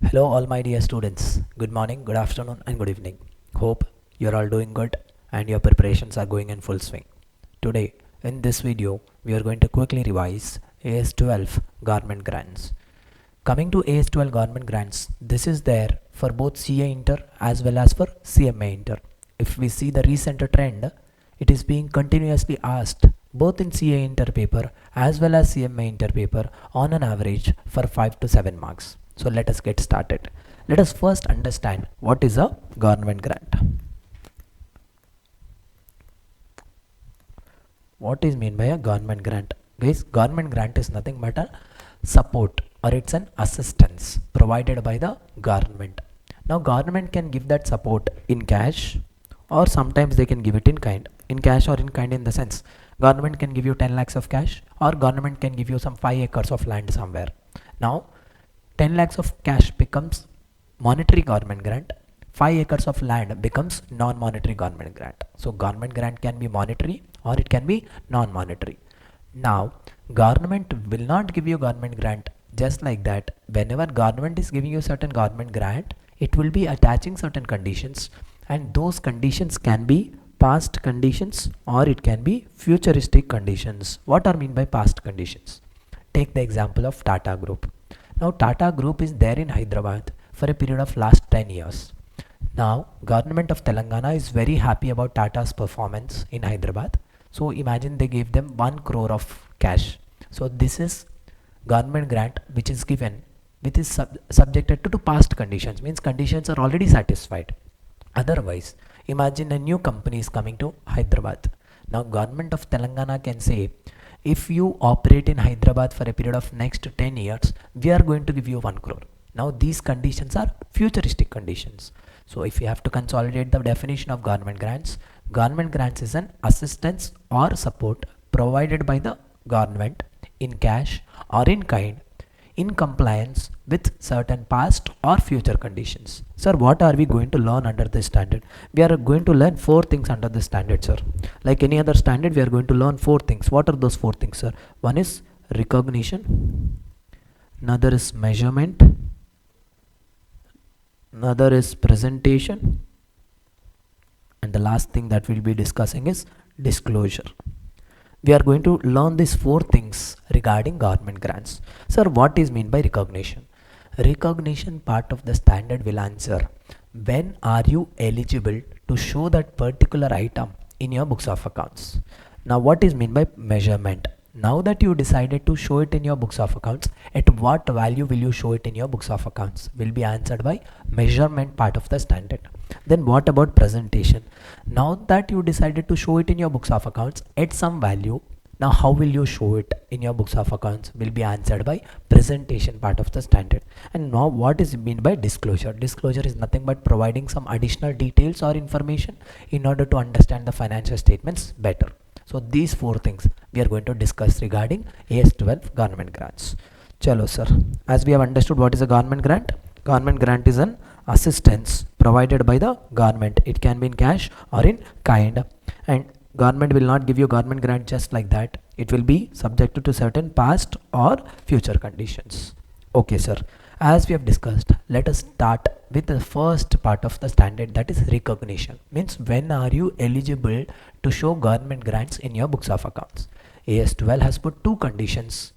Hello, all my dear students. Good morning, good afternoon, and good evening. Hope you're all doing good and your preparations are going in full swing. Today, in this video, we are going to quickly revise AS-12 government grants. Coming to AS-12 government grants, this is there for both CA Inter as well as for CMA Inter. If we see the recent trend, it is being continuously asked both in CA Inter paper as well as CMA Inter paper on an average for 5 to 7 marks. So let us get started. Let us first understand what is a government grant. What is meant by a government grant? Guys, government grant is nothing but a support or it's an assistance provided by the government. Now government can give that support in cash or sometimes they can give it in kind. In cash or in kind in the sense government can give you 10 lakhs of cash or government can give you some 5 acres of land somewhere. Now 10 lakhs of cash becomes monetary government grant, 5 acres of land becomes non-monetary government grant. So government grant can be monetary or it can be non-monetary. Now government will not give you government grant just like that. Whenever government is giving you certain government grant, it will be attaching certain conditions, and those conditions can be past conditions or it can be futuristic conditions. What are mean by past conditions? Take the example of Tata Group. Now Tata Group is there in Hyderabad for a period of last 10 years. Now government of Telangana is very happy about Tata's performance in Hyderabad. So imagine they gave them 1 crore of cash. So this is government grant which is given, which is subjected to past conditions, means conditions are already satisfied. Otherwise, imagine a new company is coming to Hyderabad. Now government of Telangana can say, if you operate in Hyderabad for a period of next 10 years, we are going to give you 1 crore. Now these conditions are futuristic conditions. So if you have to consolidate the definition of government grants is an assistance or support provided by the government in cash or in kind in compliance with certain past or future conditions. Sir, what are we going to learn under this standard? We are going to learn 4 things under this standard, sir. Like any other standard, we are going to learn 4 things. What are those 4 things, sir? One is recognition, another is measurement, another is presentation, and the last thing that we'll be discussing is disclosure. We are going to learn these 4 things regarding government grants. Sir, what is meant by recognition? Recognition part of the standard will answer, when are you eligible to show that particular item in your books of accounts? Now what is meant by measurement? Now that you decided to show it in your books of accounts, at what value will you show it in your books of accounts? Will be answered by measurement part of the standard. Then what about presentation? Now that you decided to show it in your books of accounts at some value, now how will you show it in your books of accounts? Will be answered by presentation part of the standard. And now what is meant by disclosure? Disclosure is nothing but providing some additional details or information in order to understand the financial statements better. So these 4 things we are going to discuss regarding AS-12 government grants. Chalo sir, as we have understood what is a government grant. Government grant is an assistance provided by the government. It can be in cash or in kind, and government will not give you government grant just like that. It will be subjected to certain past or future conditions. Okay sir, as we have discussed, let us start with the first part of the standard, that is recognition. Means when are you eligible to show government grants in your books of accounts? AS-12 has put 2 conditions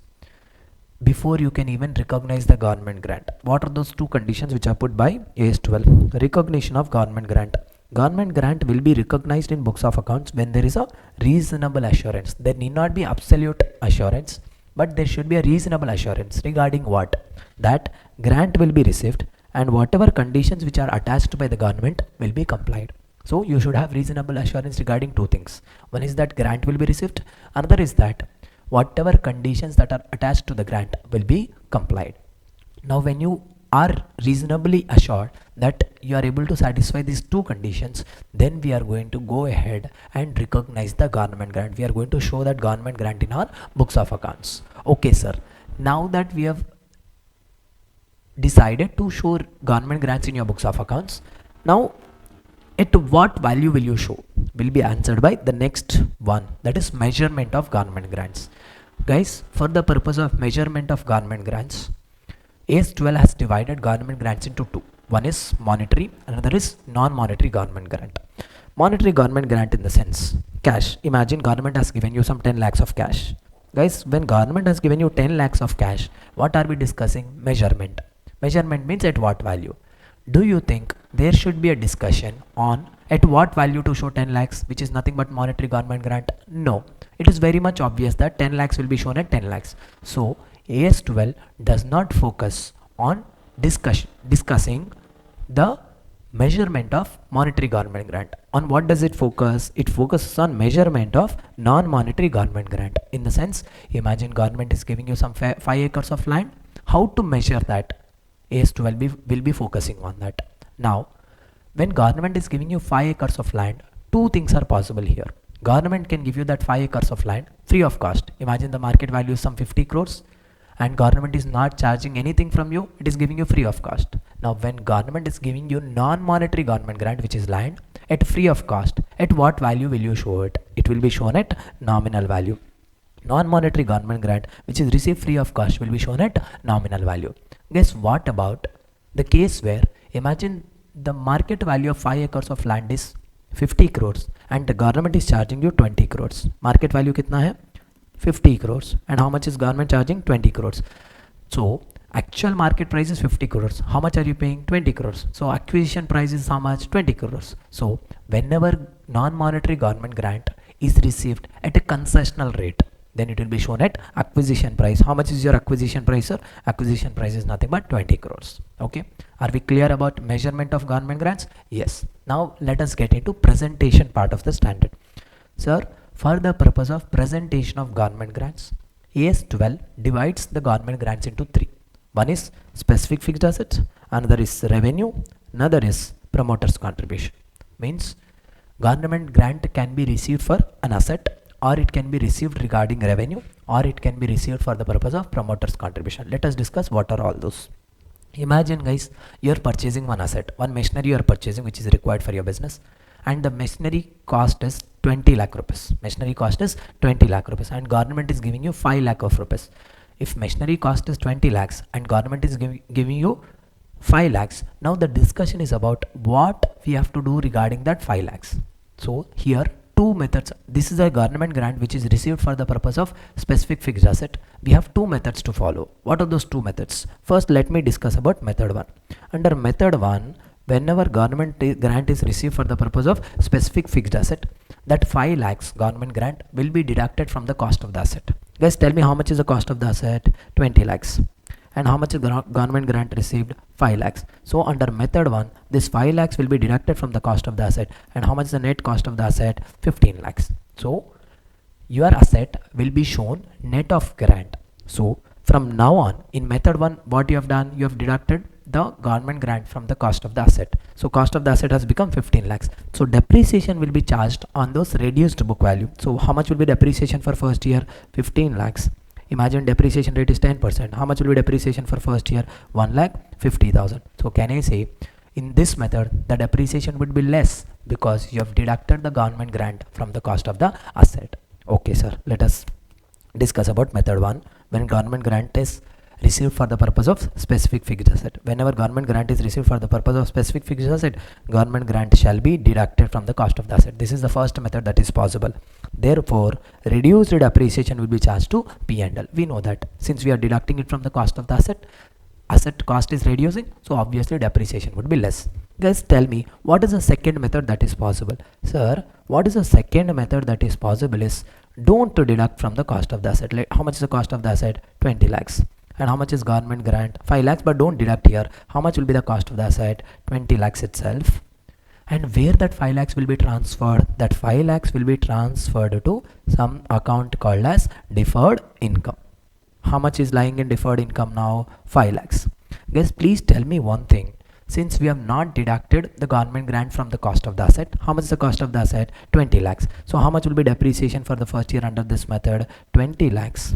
before you can even recognize the government grant. What are those 2 conditions which are put by AS-12? Recognition of government grant. Government grant will be recognized in books of accounts when there is a reasonable assurance. There need not be absolute assurance, but there should be a reasonable assurance regarding what? That grant will be received and whatever conditions which are attached by the government will be complied. So you should have reasonable assurance regarding 2 things. One is that grant will be received. Another is that whatever conditions that are attached to the grant will be complied. Now when you are reasonably assured that you are able to satisfy these 2 conditions, then we are going to go ahead and recognize the government grant. We are going to show that government grant in our books of accounts. Okay sir, now that we have decided to show government grants in your books of accounts, now at what value will you show? Will be answered by the next one, that is measurement of government grants. Guys, for the purpose of measurement of government grants, AS-12 has divided government grants into two. One is monetary, another is non-monetary government grant. Monetary government grant in the sense, cash. Imagine government has given you some 10 lakhs of cash. Guys, when government has given you 10 lakhs of cash, what are we discussing? Measurement. Measurement means at what value? Do you think there should be a discussion on at what value to show 10 lakhs, which is nothing but monetary government grant? No. It is very much obvious that 10 lakhs will be shown at 10 lakhs. So, AS-12 does not focus on discussing the measurement of monetary government grant. On what does it focus? It focuses on measurement of non-monetary government grant. In the sense, imagine government is giving you some 5 acres of land. How to measure that? AS-12 will be focusing on that. Now, when government is giving you 5 acres of land, two things are possible here. Government can give you that 5 acres of land free of cost. Imagine the market value is some 50 crores and government is not charging anything from you. It is giving you free of cost. Now, when government is giving you non-monetary government grant, which is land, at free of cost, at what value will you show it? It will be shown at nominal value. Non-monetary government grant, which is received free of cost, will be shown at nominal value. Guess what about the case where, imagine the market value of 5 acres of land is 50 crores and the government is charging you 20 crores. Market value kitna hai? 50 crores. And how much is government charging? 20 crores. So, actual market price is 50 crores. How much are you paying? 20 crores. So, acquisition price is how much? 20 crores. So, whenever non-monetary government grant is received at a concessional rate, then it will be shown at acquisition price. How much is your acquisition price, sir? Acquisition price is nothing but 20 crores. Okay. Are we clear about measurement of government grants? Yes. Now let us get into presentation part of the standard. Sir, for the purpose of presentation of government grants, AS-12 divides the government grants into three. One is specific fixed assets, another is revenue, another is promoter's contribution. Means government grant can be received for an asset, or it can be received regarding revenue, or it can be received for the purpose of promoter's contribution. Let us discuss what are all those. Imagine guys, you are purchasing one asset, one machinery you are purchasing which is required for your business, and the machinery cost is 20 lakh rupees. Machinery cost is 20 lakh rupees and government is giving you 5 lakh of rupees. If machinery cost is 20 lakhs and government is giving you 5 lakhs, now the discussion is about what we have to do regarding that 5 lakhs. So here two methods. This is a government grant which is received for the purpose of specific fixed asset. We have two methods to follow. What are those two methods? First, let me discuss about method 1. Under method 1, whenever government grant is received for the purpose of specific fixed asset, that 5 lakhs government grant will be deducted from the cost of the asset. Guys, tell me how much is the cost of the asset? 20 lakhs. And how much is government grant received? 5 lakhs. So under method 1, this 5 lakhs will be deducted from the cost of the asset. And how much is the net cost of the asset? 15 lakhs. So your asset will be shown net of grant. So from now on, in method 1, what you have done? You have deducted the government grant from the cost of the asset. So cost of the asset has become 15 lakhs. So depreciation will be charged on those reduced book value. So how much will be depreciation for first year? 15 lakhs. Imagine depreciation rate is 10%. How much will be depreciation for first year? 1,50,000. So can I say in this method the depreciation would be less because you have deducted the government grant from the cost of the asset. Okay sir, let us discuss about method 1. When government grant is received for the purpose of specific fixed asset. Whenever government grant is received for the purpose of specific fixed asset, government grant shall be deducted from the cost of the asset. This is the first method that is possible. Therefore, reduced depreciation will be charged to P&L. We know that since we are deducting it from the cost of the asset, asset cost is reducing, so obviously depreciation would be less. Guys, tell me what is the second method that is possible? Sir, what is the second method that is possible is don't deduct from the cost of the asset. Like, how much is the cost of the asset? 20 lakhs. And how much is government grant? 5 lakhs, but don't deduct here. How much will be the cost of the asset? 20 lakhs itself. And where that 5 lakhs will be transferred? That 5 lakhs will be transferred to some account called as deferred income. How much is lying in deferred income now? 5 lakhs. Guys, please tell me one thing. Since we have not deducted the government grant from the cost of the asset, how much is the cost of the asset? 20 lakhs. So how much will be depreciation for the first year under this method? 20 lakhs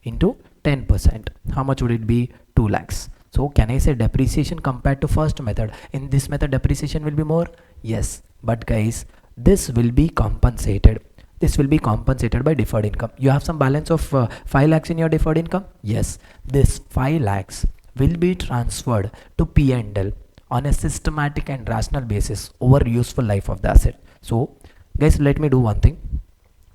into 10%. How much would it be? 2 lakhs. So can I say depreciation compared to first method? In this method depreciation will be more? Yes. But guys, this will be compensated. This will be compensated by deferred income. You have some balance of 5 lakhs in your deferred income? Yes. This 5 lakhs will be transferred to P&L on a systematic and rational basis over useful life of the asset. So guys, let me do one thing.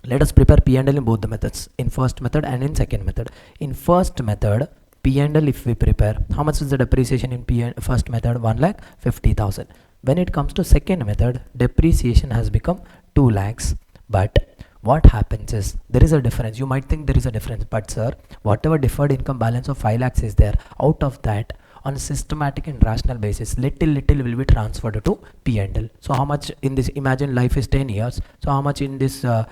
Let us prepare P&L in both the methods, in first method and in second method. In first method, P&L, if we prepare, how much is the depreciation in first method? 1,50,000. When it comes to second method, depreciation has become 2 lakhs. But what happens is, there is a difference. You might think there is a difference, but sir, whatever deferred income balance of 5 lakhs is there, out of that, on a systematic and rational basis, little will be transferred to P&L. So how much in this, imagine life is 10 years, so how much in this 5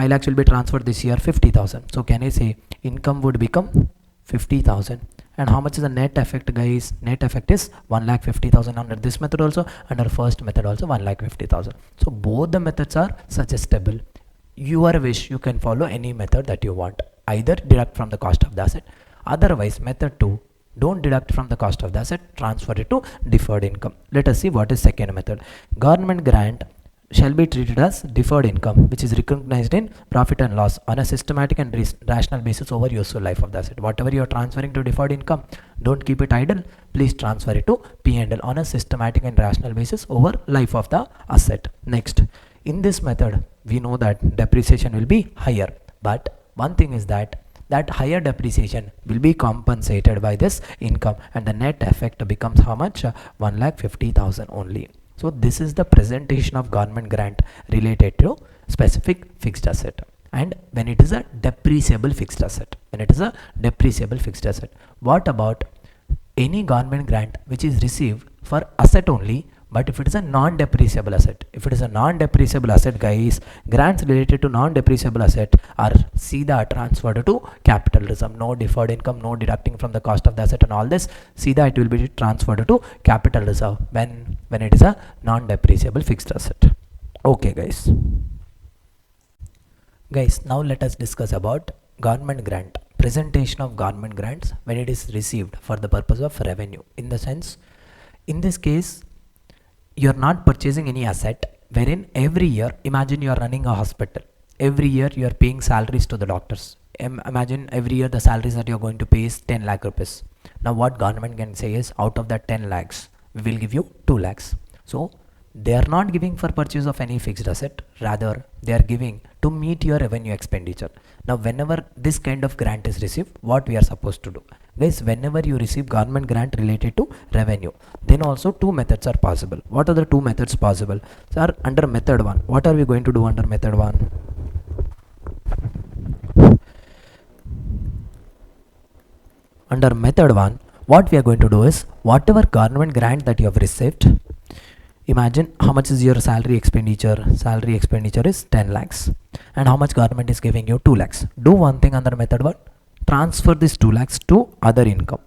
lakhs will be transferred this year? 50,000. So can I say income would become 50,000? And how much is the net effect, guys? Net effect is 1,50,000 under this method also, under first method also 1,50,000. So both the methods are suggestible. Your wish, you can follow any method that you want. Either deduct from the cost of the asset, otherwise method 2, don't deduct from the cost of the asset, transfer it to deferred income. Let us see what is second method. Government grant shall be treated as deferred income, which is recognized in profit and loss on a systematic and rational basis over useful life of the asset. Whatever you are transferring to deferred income, don't keep it idle. Please transfer it to P&L on a systematic and rational basis over life of the asset. Next, in this method, we know that depreciation will be higher, but one thing is that higher depreciation will be compensated by this income, and the net effect becomes how much? 1,50,000 only. So this is the presentation of government grant related to specific fixed asset, and when it is a depreciable fixed asset. What about any government grant which is received for asset only, but if it is a non-depreciable asset? If it is a non-depreciable asset, guys, grants related to non-depreciable asset are Sida transferred to capital reserve. No deferred income, no deducting from the cost of the asset and all this. Sida it will be transferred to capital reserve when it is a non-depreciable fixed asset. Okay, guys. Now let us discuss about government grant. Presentation of government grants when it is received for the purpose of revenue. In the sense, in this case, you are not purchasing any asset wherein every year, imagine you are running a hospital, every year you are paying salaries to the doctors. Imagine every year the salaries that you are going to pay is 10 lakh rupees. Now what government can say is, out of that 10 lakhs, we will give you 2 lakhs. So they are not giving for purchase of any fixed asset, rather they are giving to meet your revenue expenditure. Now whenever this kind of grant is received, what we are supposed to do? Guys, whenever you receive government grant related to revenue, then also two methods are possible. What are the two methods possible? Sir, under method 1, what are we going to do under method 1? Under method 1, what we are going to do is, whatever government grant that you have received, imagine how much is your salary expenditure. Salary expenditure is 10 lakhs. And how much government is giving you? 2 lakhs. Do one thing under method 1. Transfer this 2 lakhs to other income.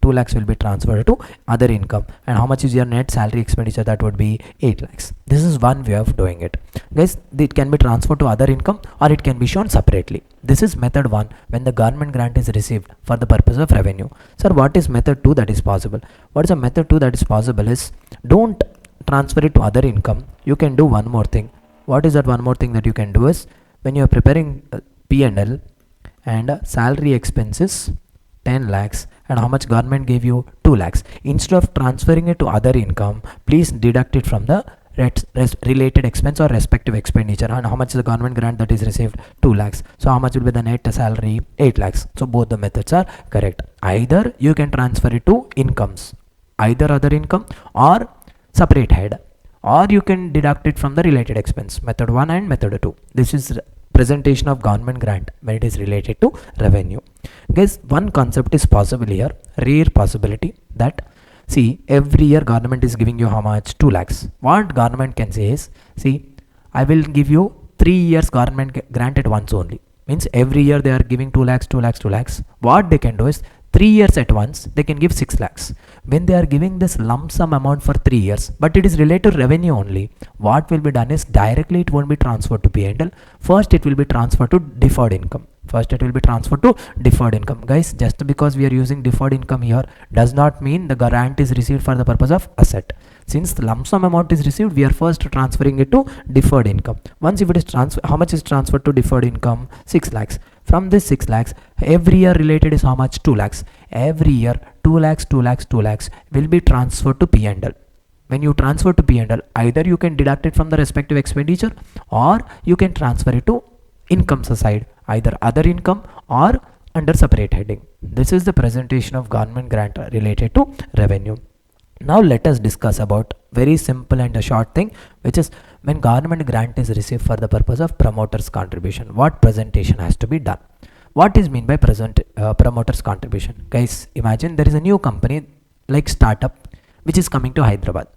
2 lakhs will be transferred to other income. And how much is your net salary expenditure? That would be 8 lakhs. This is one way of doing it. Guys, it can be transferred to other income or it can be shown separately. This is method 1 when the government grant is received for the purpose of revenue. Sir, what is method 2 that is possible? What is a method 2 that is possible is, don't transfer it to other income. You can do one more thing. What is that one more thing that you can do is, when you are preparing P&L and salary expenses 10 lakhs and how much government gave you? 2 lakhs. Instead of transferring it to other income, please deduct it from the related expense or respective expenditure. And how much is the government grant that is received? 2 lakhs. So how much will be the net salary? 8 lakhs. So both the methods are correct. Either you can transfer it to incomes, either other income or separate head, or you can deduct it from the related expense. Method 1 and method 2. This is presentation of government grant when it is related to revenue. Guys, one concept is possible here, rare possibility, that see, every year government is giving you how much? 2 lakhs. What government can say is, see, I will give you 3 years government grant at once only. Means every year they are giving 2 lakhs, 2 lakhs, 2 lakhs. What they can do is, 3 years at once, they can give 6 lakhs. When they are giving this lump sum amount for 3 years, but it is related to revenue only, what will be done is, directly it won't be transferred to P&L. First, it will be transferred to deferred income. Guys, just because we are using deferred income here does not mean the grant is received for the purpose of asset. Since the lump sum amount is received, we are first transferring it to deferred income. Once if it is how much is transferred to deferred income? 6 lakhs. From this 6 lakhs, every year related is how much? 2 lakhs. Every year 2 lakhs, 2 lakhs, 2 lakhs will be transferred to P&L. When you transfer to P&L, either you can deduct it from the respective expenditure, or you can transfer it to income side, either other income or under separate heading. This is the presentation of government grant related to revenue. Now let us discuss about very simple and a short thing, which is when government grant is received for the purpose of promoters contribution, what presentation has to be done. What is mean by promoters contribution? Guys, imagine there is a new company like startup which is coming to Hyderabad.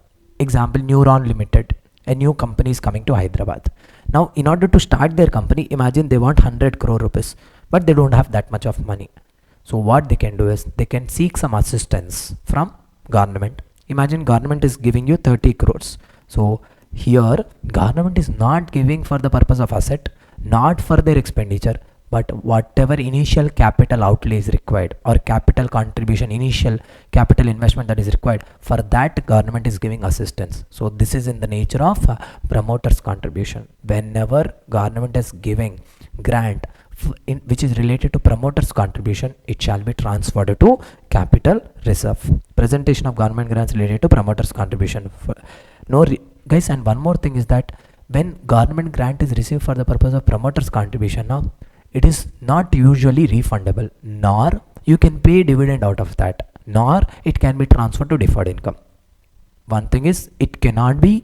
Example, Neuron Limited, a new company is coming to Hyderabad. Now in order to start their company, imagine they want 100 crore rupees, but they don't have that much of money. So what they can do is they can seek some assistance from government. Imagine government is giving you 30 crores. So here government is not giving for the purpose of asset, not for their expenditure, but whatever initial capital outlay is required, or capital contribution, initial capital investment that is required, for that government is giving assistance. So this is in the nature of promoters contribution. Whenever government is giving grant which is related to promoters contribution, it shall be transferred to capital reserve. Presentation of government grants related to promoters contribution. Guys, and one more thing is that when government grant is received for the purpose of promoters contribution, now it is not usually refundable, nor you can pay dividend out of that, nor it can be transferred to deferred income. One thing is it cannot be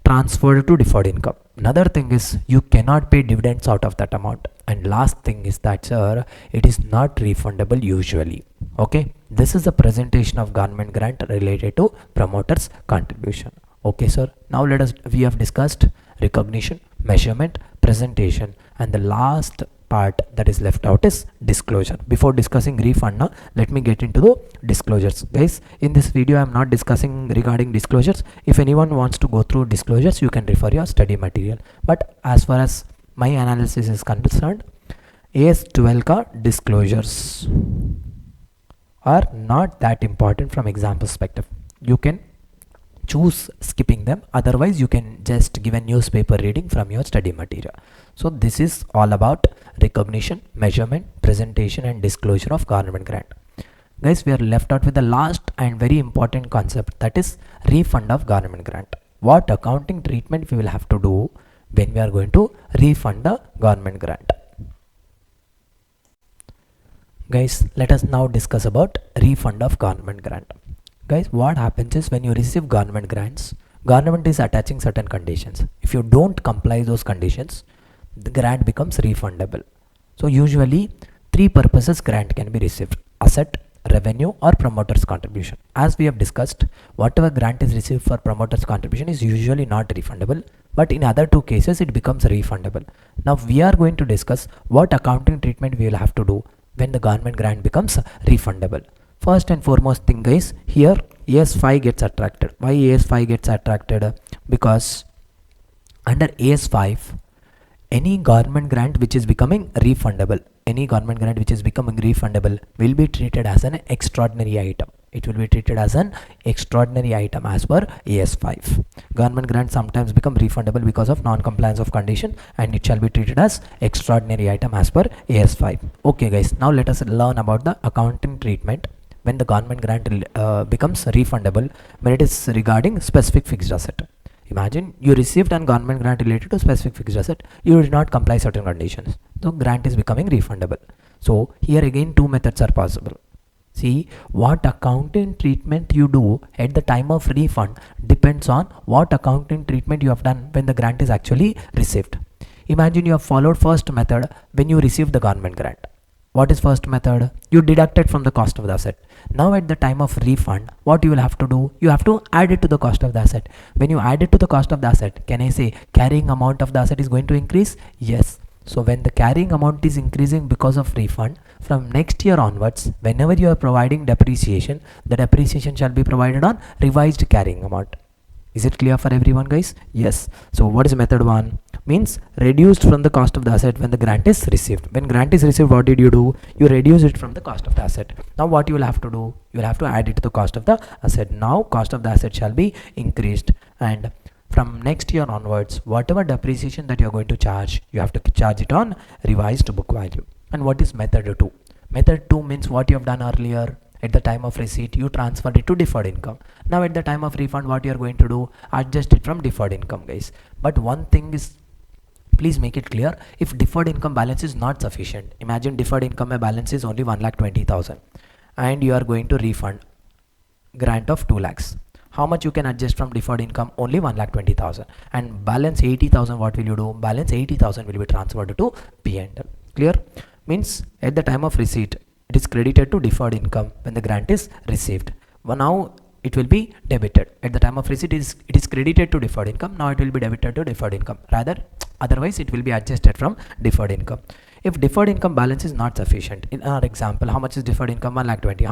transferred to deferred income. Another thing is you cannot pay dividends out of that amount. And last thing is that, sir, it is not refundable usually. Okay, this is the presentation of government grant related to promoters contribution. Okay, sir. Now we have discussed recognition, measurement, presentation, and the last part that is left out is disclosure. Before discussing refund, now let me get into the disclosures. Guys, in this video I am not discussing regarding disclosures. If anyone wants to go through disclosures, you can refer your study material. But as far as my analysis is concerned, AS-12 ka disclosures are not that important from exam perspective. You can choose skipping them, otherwise you can just give a newspaper reading from your study material. So this is all about recognition, measurement, presentation, and disclosure of government grant. Guys, we are left out with the last and very important concept, that is refund of government grant. What accounting treatment we will have to do when we are going to refund the government grant. Guys, let us now discuss about refund of government grant. Guys, what happens is when you receive government grants, government is attaching certain conditions. If you don't comply those conditions, the grant becomes refundable. So usually 3 purposes grant can be received: asset, revenue, or promoters contribution. As we have discussed, whatever grant is received for promoters contribution is usually not refundable, but in other 2 cases it becomes refundable. Now we are going to discuss what accounting treatment we will have to do when the government grant becomes refundable. First and foremost thing, guys, here AS-5 gets attracted. Why AS-5 gets attracted? Because under AS-5, any government grant which is becoming refundable, will be treated as an extraordinary item. It will be treated as an extraordinary item as per AS-5. Government grants sometimes become refundable because of non-compliance of condition, and it shall be treated as extraordinary item as per AS-5. Okay, guys, now let us learn about the accounting treatment when the government grant becomes refundable when it is regarding specific fixed asset. Imagine you received a government grant related to specific fixed asset. You did not comply certain conditions. So grant is becoming refundable. So here again 2 methods are possible. See, what accounting treatment you do at the time of refund depends on what accounting treatment you have done when the grant is actually received. Imagine you have followed first method when you received the government grant. What is first method? You deducted from the cost of the asset. Now at the time of refund, what you will have to do? You have to add it to the cost of the asset. When you add it to the cost of the asset, can I say carrying amount of the asset is going to increase? Yes. So when the carrying amount is increasing because of refund, from next year onwards, whenever you are providing depreciation, the depreciation shall be provided on revised carrying amount. Is it clear for everyone, guys? Yes. So what is method 1? Means reduced from the cost of the asset when the grant is received. When grant is received, what did you do? You reduce it from the cost of the asset. Now what you will have to do? You will have to add it to the cost of the asset. Now cost of the asset shall be increased, and from next year onwards, whatever depreciation that you are going to charge, you have to charge it on revised book value. And what is method 2? Method 2 means what you have done earlier. At the time of receipt, you transfer it to deferred income. Now at the time of refund, what you are going to do, adjust it from deferred income, guys. But one thing is, please make it clear, if deferred income balance is not sufficient, imagine deferred income balance is only 1,20,000 and you are going to refund grant of 2 lakhs. How much you can adjust from deferred income? Only 1,20,000. And balance 80,000, what will you do? Balance 80,000 will be transferred to P&L. Clear? Means at the time of receipt, it is credited to deferred income when the grant is received. Well, now it will be debited. At the time of receipt, it is credited to deferred income. Now it will be debited to deferred income. Rather, otherwise it will be adjusted from deferred income. If deferred income balance is not sufficient, in our example, how much is deferred income? 1,20,000.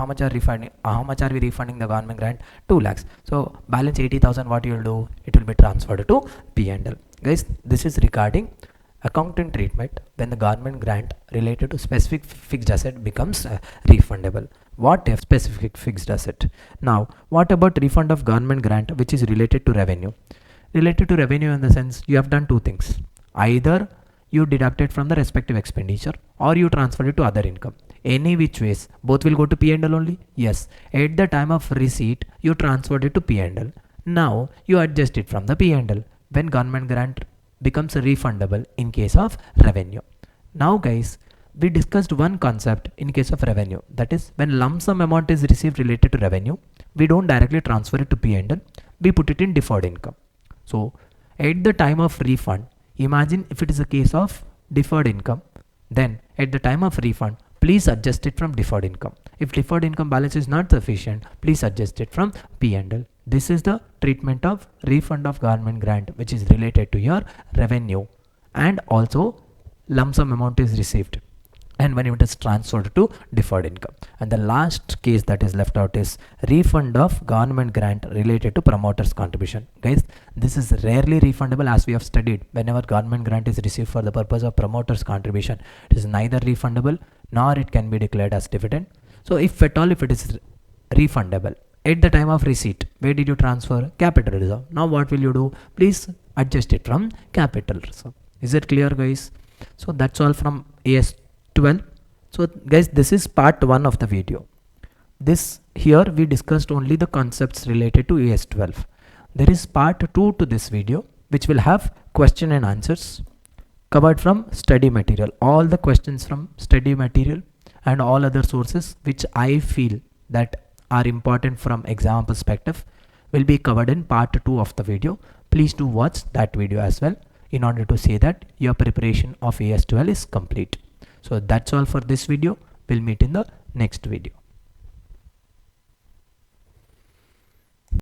How much are we refunding the government grant? 2 lakhs. So balance 80,000. What you will do? It will be transferred to P&L. Guys, this is regarding accounting treatment when the government grant related to specific fixed asset becomes refundable. What if specific fixed asset? Now, what about refund of government grant which is related to revenue? Related to revenue in the sense you have done two things. Either you deduct it from the respective expenditure or you transfer it to other income. Any which ways, both will go to P&L only? Yes. At the time of receipt, you transferred it to P&L. Now, you adjust it from the P&L when government grant becomes refundable in case of revenue. Now guys, we discussed one concept in case of revenue. That is, when lump sum amount is received related to revenue, we don't directly transfer it to P&L, we put it in deferred income. So, at the time of refund, imagine if it is a case of deferred income, then at the time of refund, please adjust it from deferred income. If deferred income balance is not sufficient, please adjust it from P&L. This is the treatment of refund of government grant which is related to your revenue, and also lump sum amount is received and when it is transferred to deferred income. And the last case that is left out is refund of government grant related to promoter's contribution. Guys, this is rarely refundable, as we have studied. Whenever government grant is received for the purpose of promoter's contribution, it is neither refundable nor it can be declared as dividend. So if at all, if it is refundable, at the time of receipt, where did you transfer? Capital reserve. Now what will you do? Please adjust it from capital reserve. Is it clear, guys? So that's all from AS-12. So guys, this is part 1 of the video. This here we discussed only the concepts related to AS-12. There is part 2 to this video which will have question and answers covered from study material. All the questions from study material and all other sources which I feel that are important from exam perspective will be covered in part 2 of the video. Please do watch that video as well in order to say that your preparation of AS-12 is complete. So that's all for this video. We'll meet in the next video.